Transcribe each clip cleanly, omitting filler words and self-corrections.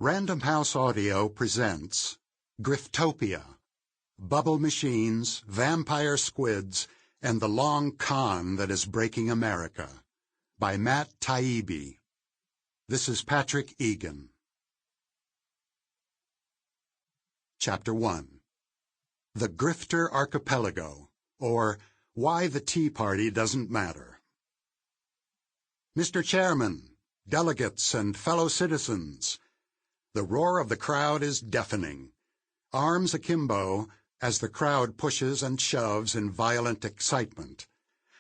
Random House Audio presents Griftopia, Bubble Machines, Vampire Squids, and the Long Con That Is Breaking America, by Matt Taibbi. This is Patrick Egan. Chapter 1. The Grifter Archipelago, or Why the Tea Party Doesn't Matter. Mr. Chairman, delegates, and fellow citizens, the roar of the crowd is deafening. Arms akimbo as the crowd pushes and shoves in violent excitement.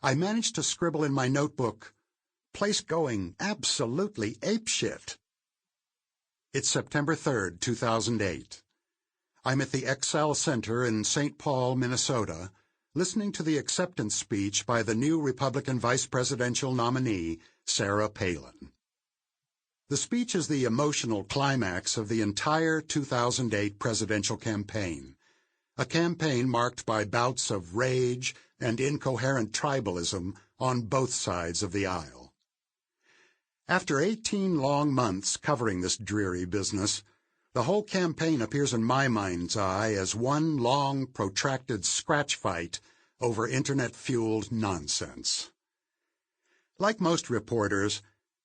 I manage to scribble in my notebook, "Place going absolutely apeshit." It's September 3rd, 2008. I'm at the Excel Center in St. Paul, Minnesota, listening to the acceptance speech by the new Republican vice presidential nominee, Sarah Palin. The speech is the emotional climax of the entire 2008 presidential campaign, a campaign marked by bouts of rage and incoherent tribalism on both sides of the aisle. After 18 long months covering this dreary business, the whole campaign appears in my mind's eye as one long, protracted scratch fight over internet-fueled nonsense. Like most reporters,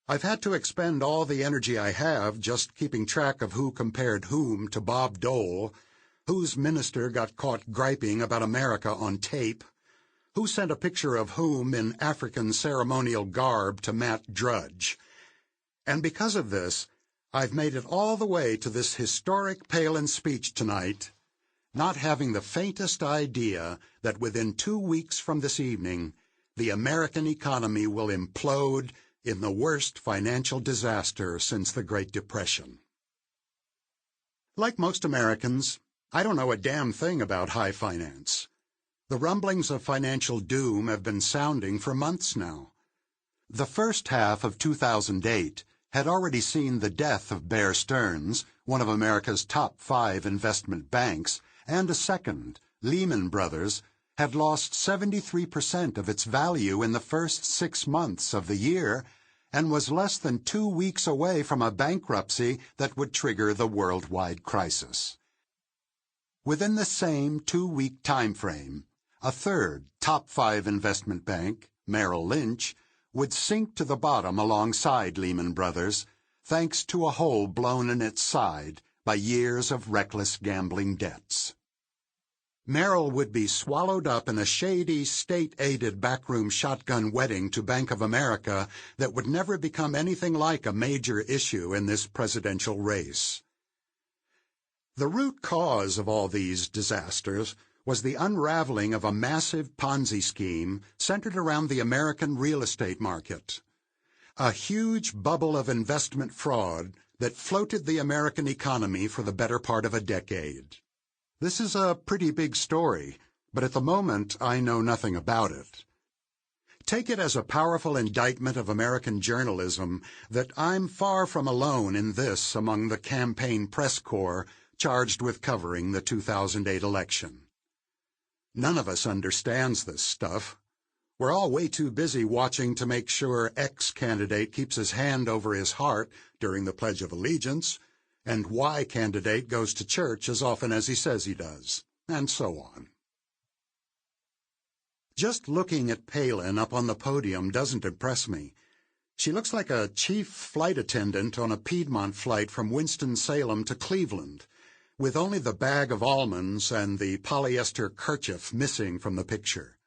I've had to expend all the energy I have just keeping track of who compared whom to Bob Dole, whose minister got caught griping about America on tape, who sent a picture of whom in African ceremonial garb to Matt Drudge. And because of this, I've made it all the way to this historic Palin speech tonight, not having the faintest idea that within 2 weeks from this evening, the American economy will implode in the worst financial disaster since the Great Depression. Like most Americans, I don't know a damn thing about high finance. The rumblings of financial doom have been sounding for months now. The first half of 2008 had already seen the death of Bear Stearns, one of America's top 5 investment banks, and a second, Lehman Brothers, had lost 73% of its value in the first 6 months of the year and was less than 2 weeks away from a bankruptcy that would trigger the worldwide crisis. Within the same 2-week time frame, a third top 5 investment bank, Merrill Lynch, would sink to the bottom alongside Lehman Brothers, thanks to a hole blown in its side by years of reckless gambling debts. Merrill would be swallowed up in a shady, state-aided backroom shotgun wedding to Bank of America that would never become anything like a major issue in this presidential race. The root cause of all these disasters was the unraveling of a massive Ponzi scheme centered around the American real estate market. A huge bubble of investment fraud that floated the American economy for the better part of a decade. This is a pretty big story, but at the moment I know nothing about it. Take it as a powerful indictment of American journalism that I'm far from alone in this among the campaign press corps charged with covering the 2008 election. None of us understands this stuff. We're all way too busy watching to make sure X candidate keeps his hand over his heart during the Pledge of Allegiance, and Y candidate goes to church as often as he says he does, and so on. Just looking at Palin up on the podium doesn't impress me. She looks like a chief flight attendant on a Piedmont flight from Winston-Salem to Cleveland, with only the bag of almonds and the polyester kerchief missing from the picture.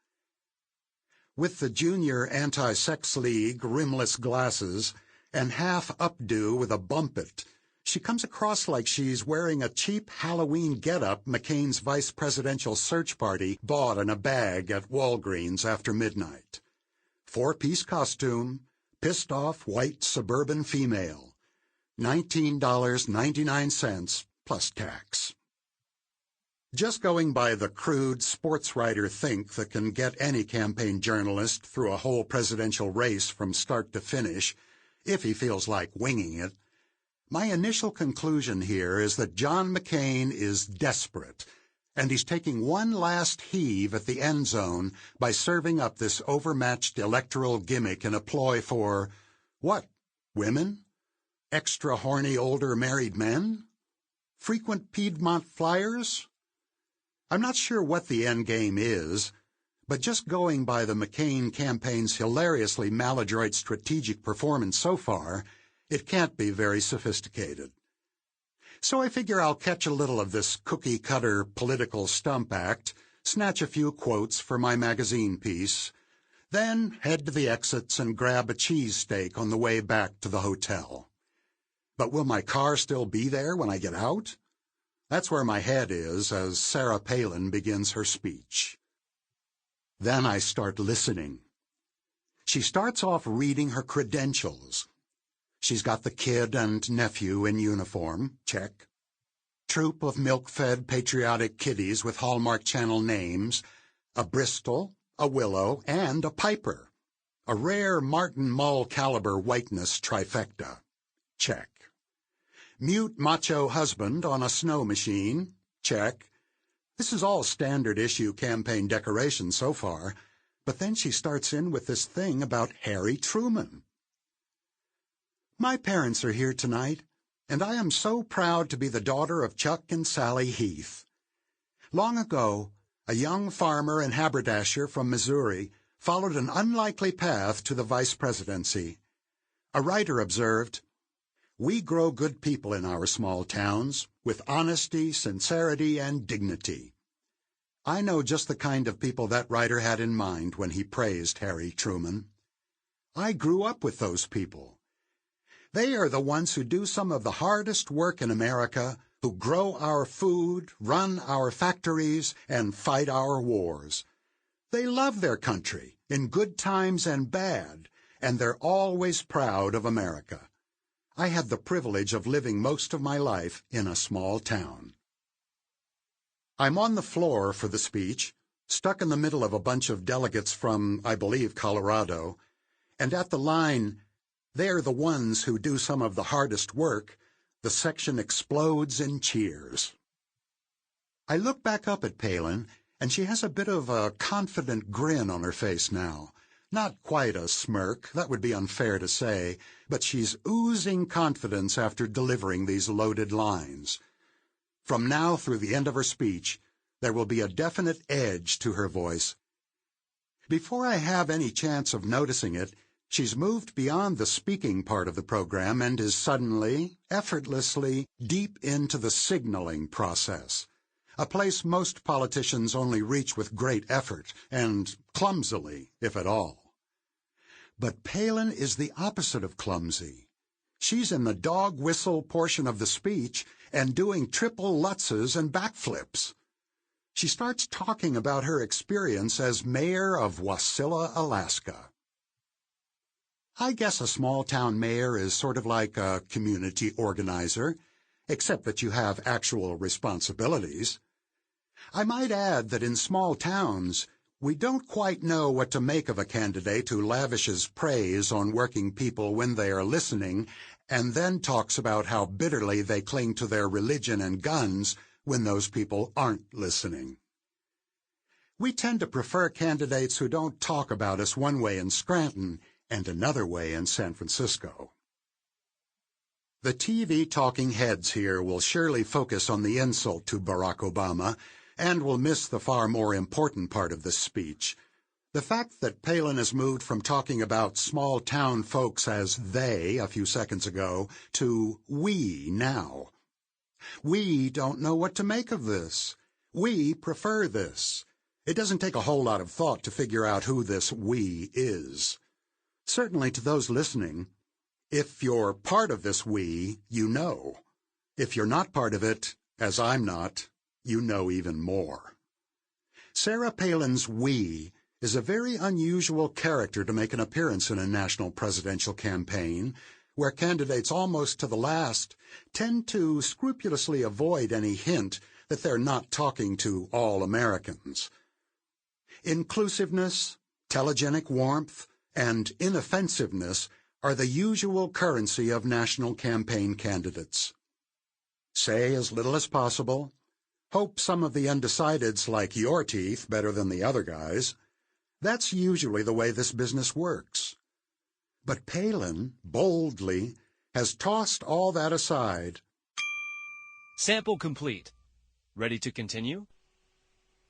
With the Junior Anti-Sex League rimless glasses and half updo with a bumpet, she comes across like she's wearing a cheap Halloween getup McCain's vice presidential search party bought in a bag at Walgreens after midnight. 4-piece costume, pissed-off white suburban female. $19.99 plus tax. Just going by the crude sports writer think that can get any campaign journalist through a whole presidential race from start to finish, if he feels like winging it, my initial conclusion here is that John McCain is desperate, and he's taking one last heave at the end zone by serving up this overmatched electoral gimmick in a ploy for, what, women? Extra horny older married men? Frequent Piedmont flyers? I'm not sure what the end game is, but just going by the McCain campaign's hilariously maladroit strategic performance so far, it can't be very sophisticated. So I figure I'll catch a little of this cookie-cutter political stump act, snatch a few quotes for my magazine piece, then head to the exits and grab a cheesesteak on the way back to the hotel. But will my car still be there when I get out? That's where my head is as Sarah Palin begins her speech. Then I start listening. She starts off reading her credentials. She's got the kid and nephew in uniform, check. Troop of milk-fed patriotic kiddies with Hallmark Channel names, a Bristol, a Willow, and a Piper. A rare Martin Mull caliber whiteness trifecta, check. Mute macho husband on a snow machine, check. This is all standard issue campaign decoration so far, but then she starts in with this thing about Harry Truman. My parents are here tonight, and I am so proud to be the daughter of Chuck and Sally Heath. Long ago, a young farmer and haberdasher from Missouri followed an unlikely path to the vice presidency. A writer observed, "We grow good people in our small towns, with honesty, sincerity, and dignity." I know just the kind of people that writer had in mind when he praised Harry Truman. I grew up with those people. They are the ones who do some of the hardest work in America, who grow our food, run our factories, and fight our wars. They love their country, in good times and bad, and they're always proud of America. I had the privilege of living most of my life in a small town. I'm on the floor for the speech, stuck in the middle of a bunch of delegates from, I believe, Colorado, and at the line, "They're the ones who do some of the hardest work," the section explodes in cheers. I look back up at Palin, and she has a bit of a confident grin on her face now. Not quite a smirk, that would be unfair to say, but she's oozing confidence after delivering these loaded lines. From now through the end of her speech, there will be a definite edge to her voice. Before I have any chance of noticing it, she's moved beyond the speaking part of the program and is suddenly, effortlessly, deep into the signaling process, a place most politicians only reach with great effort, and clumsily, if at all. But Palin is the opposite of clumsy. She's in the dog whistle portion of the speech and doing triple lutzes and backflips. She starts talking about her experience as mayor of Wasilla, Alaska. I guess a small-town mayor is sort of like a community organizer, except that you have actual responsibilities. I might add that in small towns, we don't quite know what to make of a candidate who lavishes praise on working people when they are listening and then talks about how bitterly they cling to their religion and guns when those people aren't listening. We tend to prefer candidates who don't talk about us one way in Scranton and another way in San Francisco. The TV talking heads here will surely focus on the insult to Barack Obama and will miss the far more important part of this speech, the fact that Palin has moved from talking about small-town folks as they a few seconds ago to we now. We don't know what to make of this. We prefer this. It doesn't take a whole lot of thought to figure out who this we is. Certainly to those listening, if you're part of this we, you know. If you're not part of it, as I'm not, you know even more. Sarah Palin's we is a very unusual character to make an appearance in a national presidential campaign, where candidates almost to the last tend to scrupulously avoid any hint that they're not talking to all Americans. Inclusiveness, telegenic warmth, and inoffensiveness are the usual currency of national campaign candidates. Say as little as possible. Hope some of the undecideds like your teeth better than the other guys. That's usually the way this business works. But Palin, boldly, has tossed all that aside. Sample complete. Ready to continue?